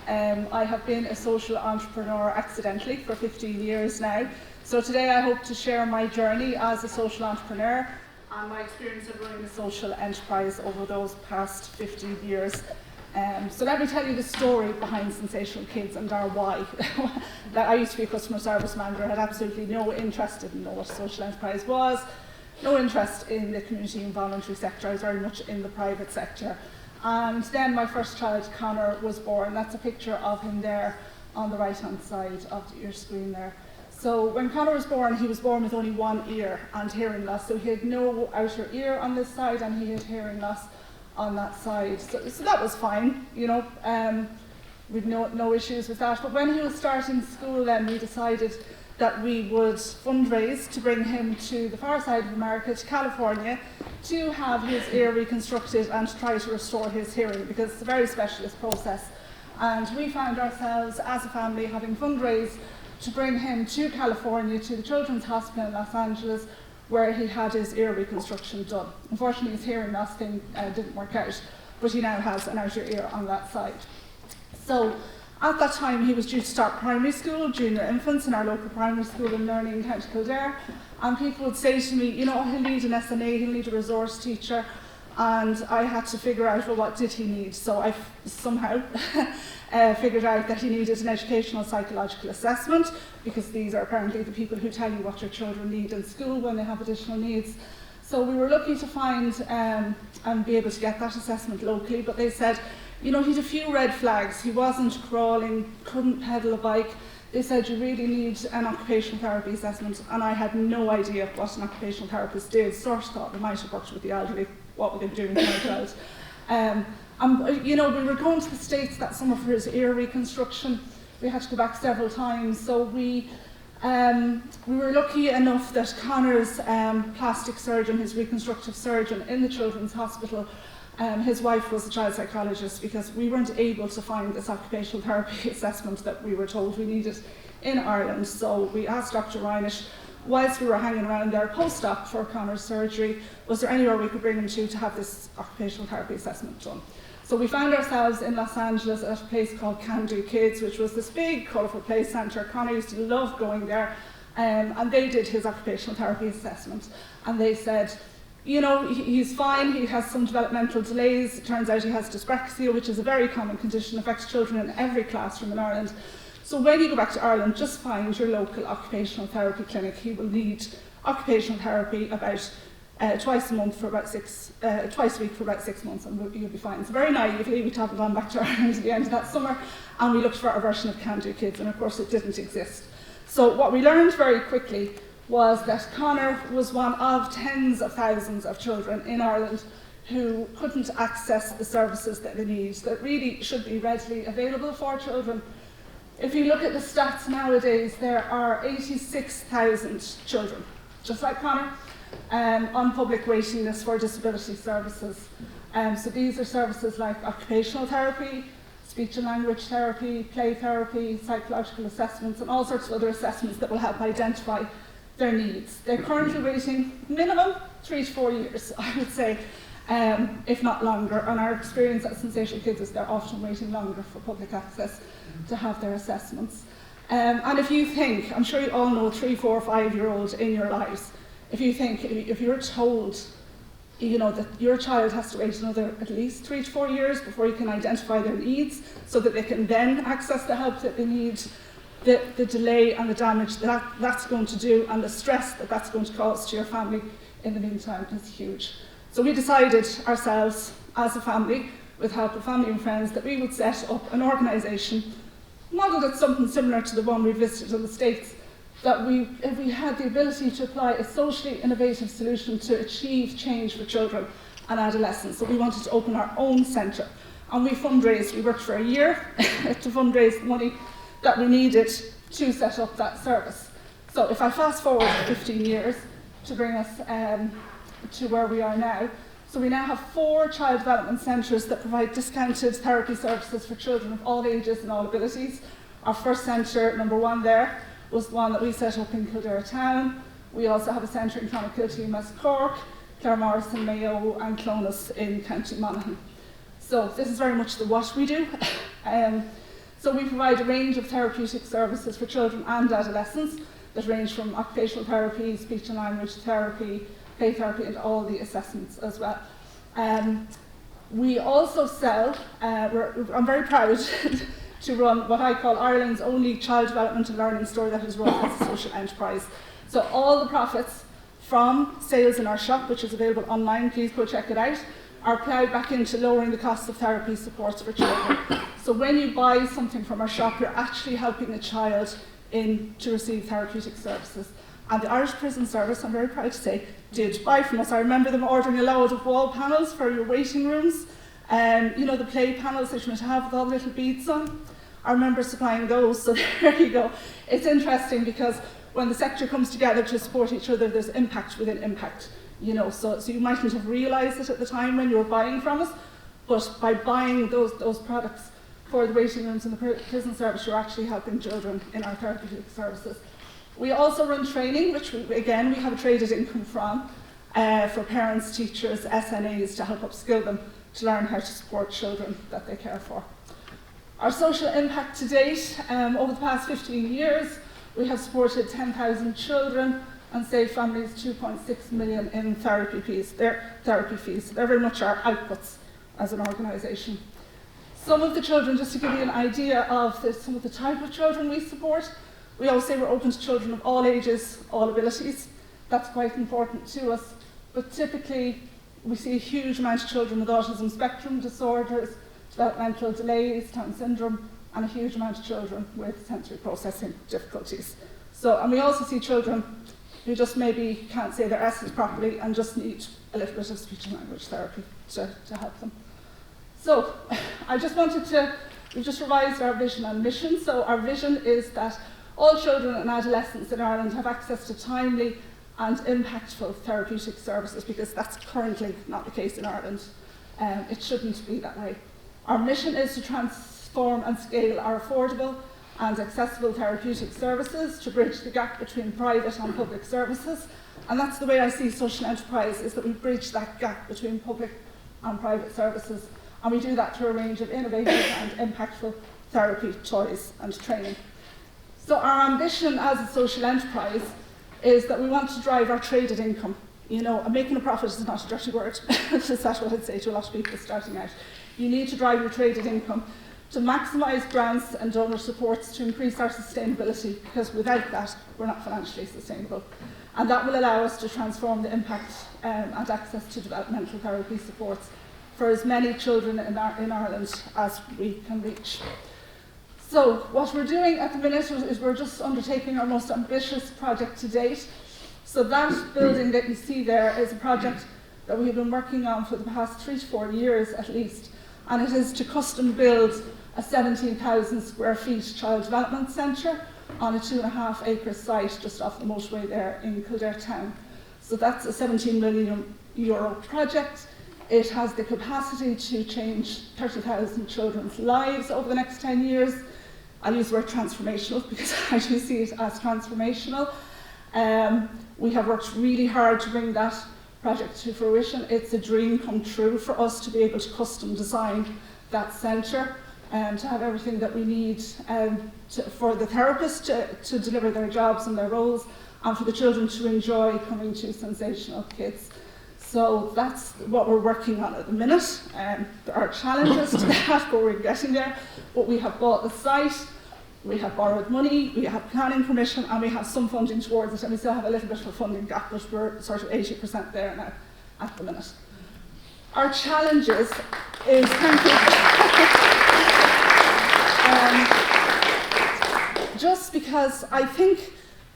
I have been a social entrepreneur accidentally for 15 years now. So today I hope to share my journey as a social entrepreneur and my experience of running a social enterprise over those past 15 years. So let me tell you the story behind Sensational Kids and our why. That I used to be a customer service manager, had absolutely no interest in what a social enterprise was, no interest in the community and voluntary sector. I was very much in the private sector. And then my first child, Connor, was born. That's a picture of him there on the right-hand side of your screen there. So when Connor was born, he was born with only one ear and hearing loss. So he had no outer ear on this side and he had hearing loss on that side. So that was fine, you know, we'd no issues with that. But when he was starting school then, we decided that we would fundraise to bring him to the far side of America, to California, to have his ear reconstructed and to try to restore his hearing, because it's a very specialist process. And we found ourselves as a family having fundraised to bring him to California, to the Children's Hospital in Los Angeles, where he had his ear reconstruction done. Unfortunately, his hearing loss thing didn't work out, but he now has an outer ear on that side. So at that time, he was due to start primary school, junior infants, in our local primary school in Learning in County Kildare. And people would say to me, you know, he'll need an SNA, he'll need a resource teacher. And I had to figure out, well, what did he need? So I somehow figured out that he needed an educational psychological assessment, because these are apparently the people who tell you what your children need in school when they have additional needs. So we were lucky to find and be able to get that assessment locally, but they said, you know, he had a few red flags. He wasn't crawling, couldn't pedal a bike. They said you really need an occupational therapy assessment, and I had no idea what an occupational therapist did. Sort of thought we might have worked with the elderly, what we're going to do with my child. You know, we were going to the States that summer for his ear reconstruction. We had to go back several times, so we were lucky enough that Connor's plastic surgeon, his reconstructive surgeon in the Children's Hospital, his wife was a child psychologist, because we weren't able to find this occupational therapy assessment that we were told we needed in Ireland. So we asked Dr. Reinish, whilst we were hanging around there post-op for Connor's surgery, was there anywhere we could bring him to have this occupational therapy assessment done? So we found ourselves in Los Angeles at a place called Can Do Kids, which was this big, colourful play centre. Connor used to love going there, and they did his occupational therapy assessment. And they said, you know, he's fine, he has some developmental delays. It turns out he has dyspraxia, which is a very common condition, affects children in every classroom in Ireland. So when you go back to Ireland, just find your local occupational therapy clinic. He will need occupational therapy about twice a week for about 6 months, and you'll be fine. So very naively, we travelled on back to Ireland at the end of that summer, and we looked for our version of Can Do Kids, and of course it didn't exist. So what we learned very quickly was that Connor was one of tens of thousands of children in Ireland who couldn't access the services that they need, that really should be readily available for children. If you look at the stats nowadays, there are 86,000 children, just like Connor, on public waiting lists for disability services. So these are services like occupational therapy, speech and language therapy, play therapy, psychological assessments, and all sorts of other assessments that will help identify their needs. They're currently waiting minimum 3 to 4 years, I would say, if not longer. And our experience at Sensational Kids is they're often waiting longer for public access to have their assessments. And if you think, I'm sure you all know 3, 4, 5-year-olds in your lives, if you think, if you're told, you know, that your child has to wait another at least 3 to 4 years before you can identify their needs so that they can then access the help that they need, the delay and the damage that's going to do, and the stress that that's going to cause to your family in the meantime is huge. So we decided ourselves as a family, with help of family and friends, that we would set up an organisation modelled at something similar to the one we visited in the States, that if we had the ability to apply a socially innovative solution to achieve change for children and adolescents. So we wanted to open our own centre, and we fundraised. We worked for a year to fundraise the money that we needed to set up that service. So if I fast forward 15 years to bring us to where we are now, so we now have 4 child development centres that provide discounted therapy services for children of all ages and all abilities. Our first centre, number 1 there, was the one that we set up in Kildare Town. We also have a centre in Clonakilty in West Cork, Claremorris in Mayo, and Clones in County Monaghan. So this is very much the what we do. So we provide a range of therapeutic services for children and adolescents that range from occupational therapy, speech and language therapy, play therapy, and all the assessments as well. We also sell, I'm very proud to run what I call Ireland's only child development and learning store that is run as a social enterprise. So all the profits from sales in our shop, which is available online, please go check it out, are ploughed back into lowering the cost of therapy supports for children. So when you buy something from our shop, you're actually helping a child to receive therapeutic services. And the Irish Prison Service, I'm very proud to say, did buy from us. I remember them ordering a load of wall panels for your waiting rooms, you know, the play panels that you're meant to have with all the little beads on. I remember supplying those, so there you go. It's interesting because when the sector comes together to support each other, there's impact within impact. You know, so you mightn't have realised it at the time when you were buying from us, but by buying those products for the waiting rooms and the prison service, you're actually helping children in our therapeutic services. We also run training, which we have a traded income from, for parents, teachers, SNAs, to help upskill them to learn how to support children that they care for. Our social impact to date, over the past 15 years, we have supported 10,000 children and saved families 2.6 million in therapy fees. They're very much our outputs as an organisation. Some of the children, just to give you an idea of some of the type of children we support, we always say we're open to children of all ages, all abilities. That's quite important to us. But typically, we see a huge amount of children with autism spectrum disorders, developmental delays, Down syndrome, and a huge amount of children with sensory processing difficulties. And we also see children who just maybe can't say their S's properly and just need a little bit of speech and language therapy to help them. So we've just revised our vision and mission. So our vision is that all children and adolescents in Ireland have access to timely and impactful therapeutic services, because that's currently not the case in Ireland. It shouldn't be that way. Our mission is to transform and scale our affordable and accessible therapeutic services to bridge the gap between private and public services. And that's the way I see social enterprise, is that we bridge that gap between public and private services. And we do that through a range of innovative and impactful therapy, toys and training. So our ambition as a social enterprise is that we want to drive our traded income. You know, making a profit is not a dirty word. That's what I'd say to a lot of people starting out. You need to drive your traded income to maximise grants and donor supports to increase our sustainability, because without that, we're not financially sustainable. And that will allow us to transform the impact and access to developmental therapy supports for as many children in Ireland as we can reach. So what we're doing at the minute is we're just undertaking our most ambitious project to date. So that building that you see there is a project that we have been working on for the past 3 to 4 years at least, and it is to custom build a 17,000 square feet child development centre on a 2.5 acre site just off the motorway there in Kildare town. So that's a €17 million project. It has the capacity to change 30,000 children's lives over the next 10 years. I'll use the word transformational because I do see it as transformational. We have worked really hard to bring that project to fruition. It's a dream come true for us to be able to custom design that centre and to have everything that we need for the therapists to deliver their jobs and their roles, and for the children to enjoy coming to Sensational Kids. So that's what we're working on at the minute. There are challenges to that, but we're getting there. But we have bought the site, we have borrowed money, we have planning permission, and we have some funding towards it, and we still have a little bit of a funding gap, but we're sort of 80% there now at the minute. Our challenges is, thank you. Just because I think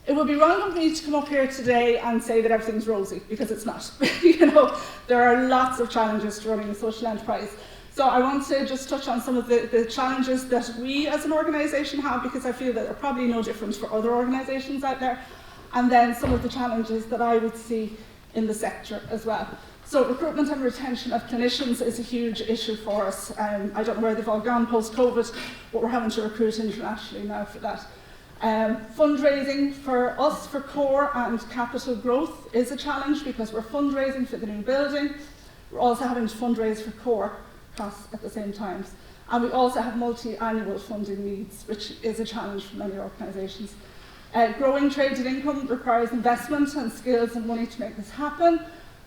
it would be wrong of me to come up here today and say that everything's rosy, because it's not. You know, there are lots of challenges to running a social enterprise. So I want to just touch on some of the challenges that we as an organisation have, because I feel that they're probably no different for other organisations out there, and then some of the challenges that I would see in the sector as well. So recruitment and retention of clinicians is a huge issue for us. I don't know where they've all gone post-COVID, but we're having to recruit internationally now for that. Fundraising for us for core and capital growth is a challenge, because we're fundraising for the new building. We're also having to fundraise for core costs at the same time. And we also have multi-annual funding needs, which is a challenge for many organisations. Growing traded income requires investment and skills and money to make this happen.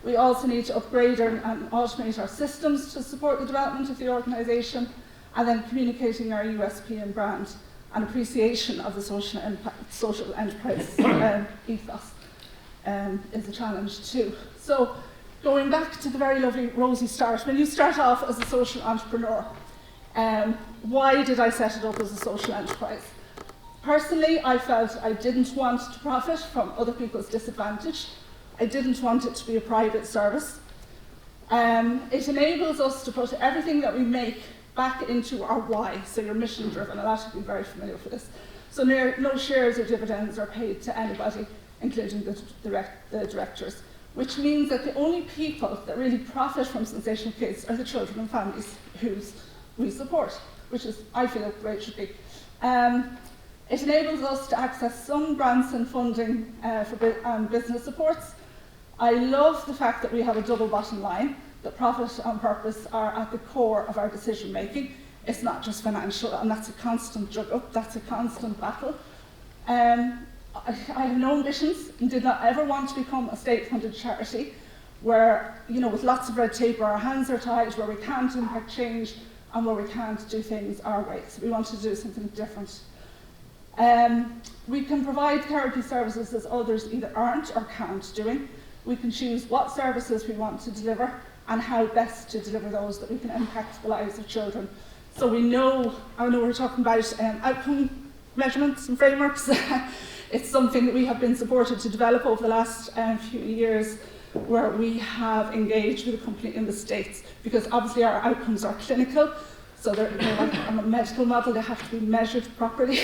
We also need to upgrade and automate our systems to support the development of the organisation, and then communicating our USP and brand and appreciation of the social enterprise ethos is a challenge too. So going back to the very lovely rosy start, when you start off as a social entrepreneur, why did I set it up as a social enterprise? Personally, I felt I didn't want to profit from other people's disadvantage. I didn't want it to be a private service. It enables us to put everything that we make back into our why, so you're mission driven, and that should be very familiar with this. So no shares or dividends are paid to anybody, including the directors, which means that the only people that really profit from Sensational Kids are the children and families whose we support, which is, I feel, where it should be. It enables us to access some grants and funding for business supports. I love the fact that we have a double bottom line, that profit and purpose are at the core of our decision making. It's not just financial, and that's a constant juggle, that's a constant battle. I have no ambitions and did not ever want to become a state-funded charity where, with lots of red tape, where our hands are tied, where we can't impact change, and where we can't do things our way. So we want to do something different. We can provide therapy services as others either aren't or can't doing. We can choose what services we want to deliver and how best to deliver those that we can impact the lives of children. So I know we're talking about outcome measurements and frameworks. It's something that we have been supported to develop over the last few years, where we have engaged with a company in the States, because obviously our outcomes are clinical, so they're like on a medical model, they have to be measured properly.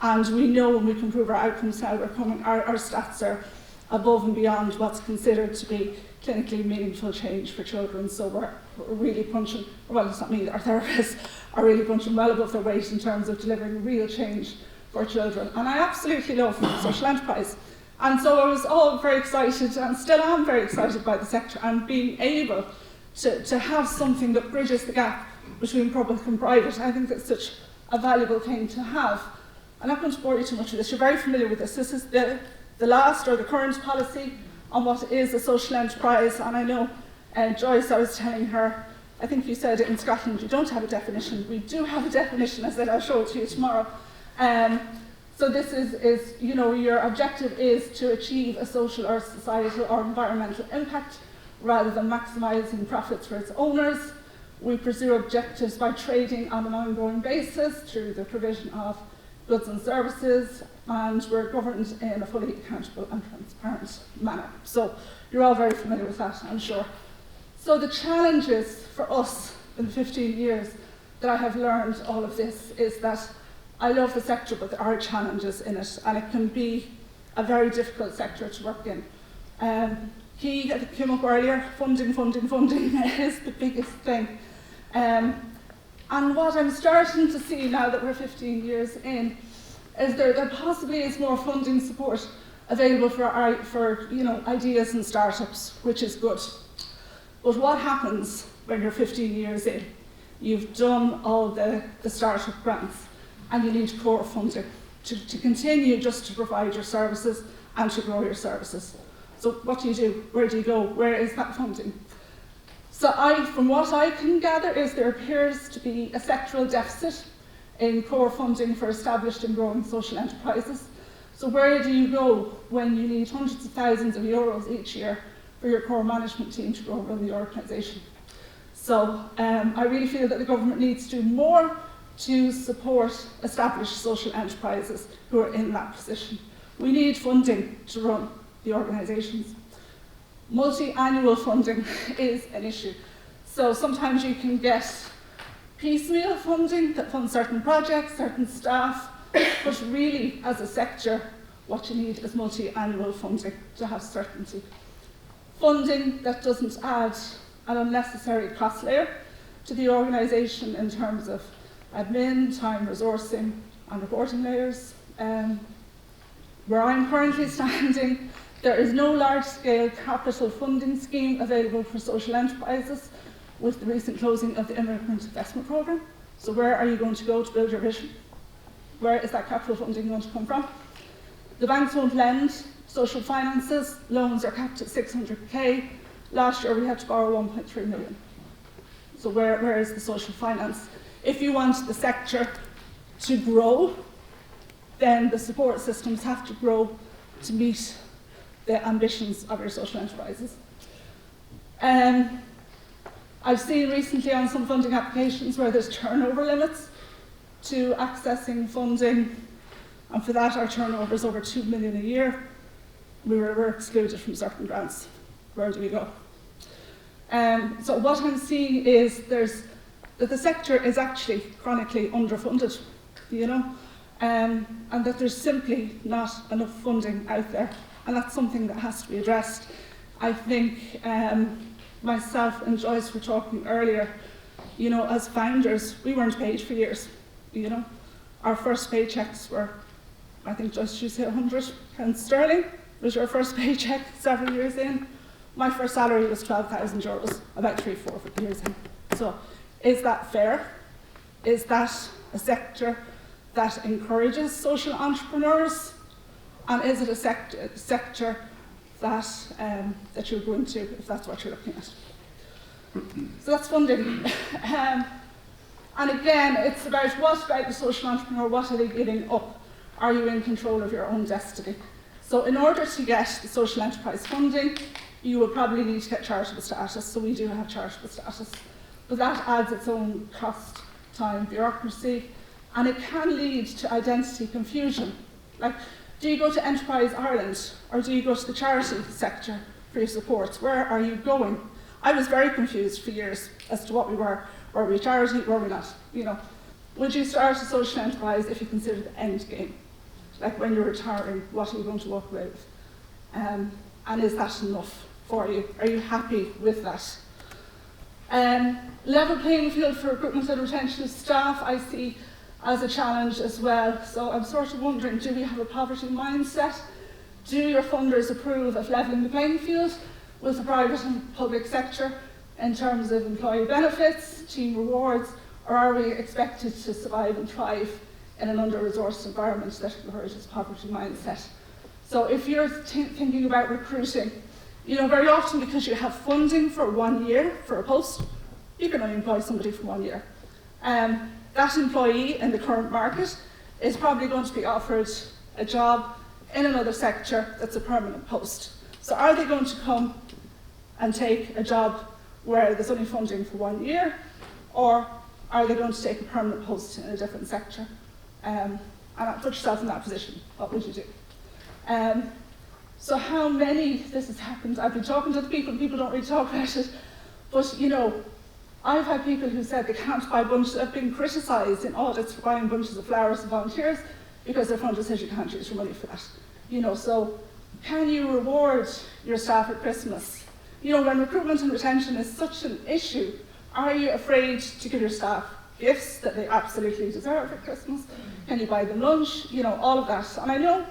And we know when we can prove our outcomes now, our stats are above and beyond what's considered to be clinically meaningful change for children. So we're really punching, well, it's not me, our therapists are really punching well above their weight in terms of delivering real change for children. And I absolutely love social enterprise. And so I was all very excited, and still am very excited by the sector, and being able to have something that bridges the gap between public and private. I think that's such a valuable thing to have. I'm not going to bore you too much with this, you're very familiar with this. This is the last or the current policy on what is a social enterprise, and I know Joyce, I was telling her, I think you said in Scotland you don't have a definition. We do have a definition. I said I'll show it to you tomorrow. So this is your objective is to achieve a social or societal or environmental impact rather than maximising profits for its owners. We pursue objectives by trading on an ongoing basis through the provision of goods and services, and we're governed in a fully accountable and transparent manner. So you're all very familiar with that, I'm sure. So the challenges for us in the 15 years that I have learned all of this is that I love the sector, but there are challenges in it, and it can be a very difficult sector to work in. Quay came up earlier, funding is the biggest thing. And what I'm starting to see now that we're 15 years in is there possibly is more funding support available for ideas and startups, which is good. But what happens when you're 15 years in? You've done all the startup grants, and you need core funding to continue just to provide your services and to grow your services. So what do you do? Where do you go? Where is that funding? So from what I can gather is there appears to be a sectoral deficit in core funding for established and growing social enterprises. So where do you go when you need hundreds of thousands of euros each year for your core management team to grow and run the organisation? So I really feel that the government needs to do more to support established social enterprises who are in that position. We need funding to run the organisations. Multi-annual funding is an issue. So sometimes you can get piecemeal funding that funds certain projects, certain staff, but really as a sector, what you need is multi-annual funding to have certainty. Funding that doesn't add an unnecessary cost layer to the organisation in terms of admin, time, resourcing and reporting layers. Where I'm currently standing, there is no large-scale capital funding scheme available for social enterprises, with the recent closing of the Immigrant Investment Programme. So where are you going to go to build your vision? Where is that capital funding going to come from? The banks won't lend. Social finances, loans are capped at 600k. Last year we had to borrow 1.3 million. So where is the social finance? If you want the sector to grow, then the support systems have to grow to meet the ambitions of your social enterprises. I've seen recently on some funding applications where there's turnover limits to accessing funding, and for that our turnover is over 2 million a year. We're excluded from certain grants. Where do we go? So what I'm seeing is that the sector is actually chronically underfunded, and that there's simply not enough funding out there, and that's something that has to be addressed. I think myself and Joyce were talking earlier, as founders, we weren't paid for years, Our first paychecks were, I think Joyce, you say £100 was your first paycheck several years in. My first salary was €12,000, about 3-4 years in. So is that fair? Is that a sector that encourages social entrepreneurs? And is it a sector that you're going to, if that's what you're looking at? So that's funding. And again, it's about what about the social entrepreneur, what are they giving up? Are you in control of your own destiny? So in order to get the social enterprise funding, you will probably need to get charitable status, so we do have charitable status. But that adds its own cost, time, bureaucracy, and it can lead to identity confusion. Like, do you go to Enterprise Ireland, or do you go to the charity sector for your supports? Where are you going? I was very confused for years as to what we were. Were we a charity? Were we not? Would you start a social enterprise if you consider the end game? Like when you're retiring, what are you going to walk away with? And is that enough for you? Are you happy with that? Level playing field for recruitment and retention of staff, I see as a challenge as well. So I'm sort of wondering, do we have a poverty mindset? Do your funders approve of levelling the playing field with the private and public sector in terms of employee benefits, team rewards, or are we expected to survive and thrive in an under-resourced environment that encourages poverty mindset? So if you're thinking about recruiting, very often because you have funding for 1 year for a post, you can only employ somebody for 1 year. That employee in the current market is probably going to be offered a job in another sector that's a permanent post. So are they going to come and take a job where there's only funding for 1 year, or are they going to take a permanent post in a different sector? And put yourself in that position. What would you do? So how many, this has happened, I've been talking to the people, and people don't really talk about it, but I've had people who said they can't buy bunches, have been criticised in audits for buying bunches of flowers to volunteers because their funder says you can't use your money for that. So can you reward your staff at Christmas? When recruitment and retention is such an issue, are you afraid to give your staff gifts that they absolutely deserve at Christmas? Can you buy them lunch? All of that. And I know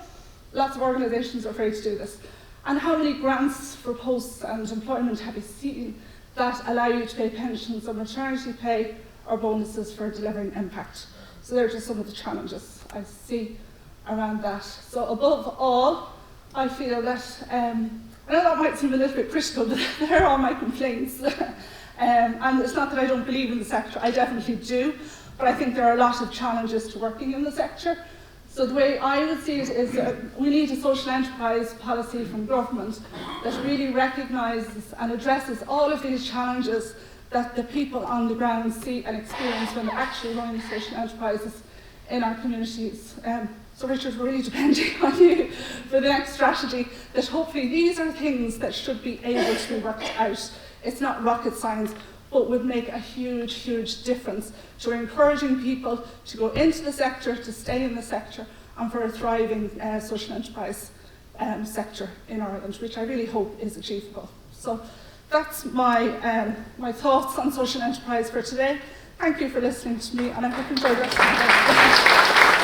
lots of organisations are afraid to do this. And how many grants for posts and employment have you seen that allow you to pay pensions or maternity pay or bonuses for delivering impact? So they're just some of the challenges I see around that. So above all, I feel that, I know that might seem a little bit critical, but they're all my complaints. And it's not that I don't believe in the sector, I definitely do, but I think there are a lot of challenges to working in the sector. So the way I would see it is that we need a social enterprise policy from government that really recognises and addresses all of these challenges that the people on the ground see and experience when they're actually running social enterprises in our communities. So Richard, we're really depending on you for the next strategy, that hopefully these are things that should be able to be worked out. It's not rocket science, but would make a huge, huge difference to encouraging people to go into the sector, to stay in the sector, and for a thriving social enterprise sector in Ireland, which I really hope is achievable. So that's my thoughts on social enterprise for today. Thank you for listening to me, and I hope you enjoyed the rest of the day.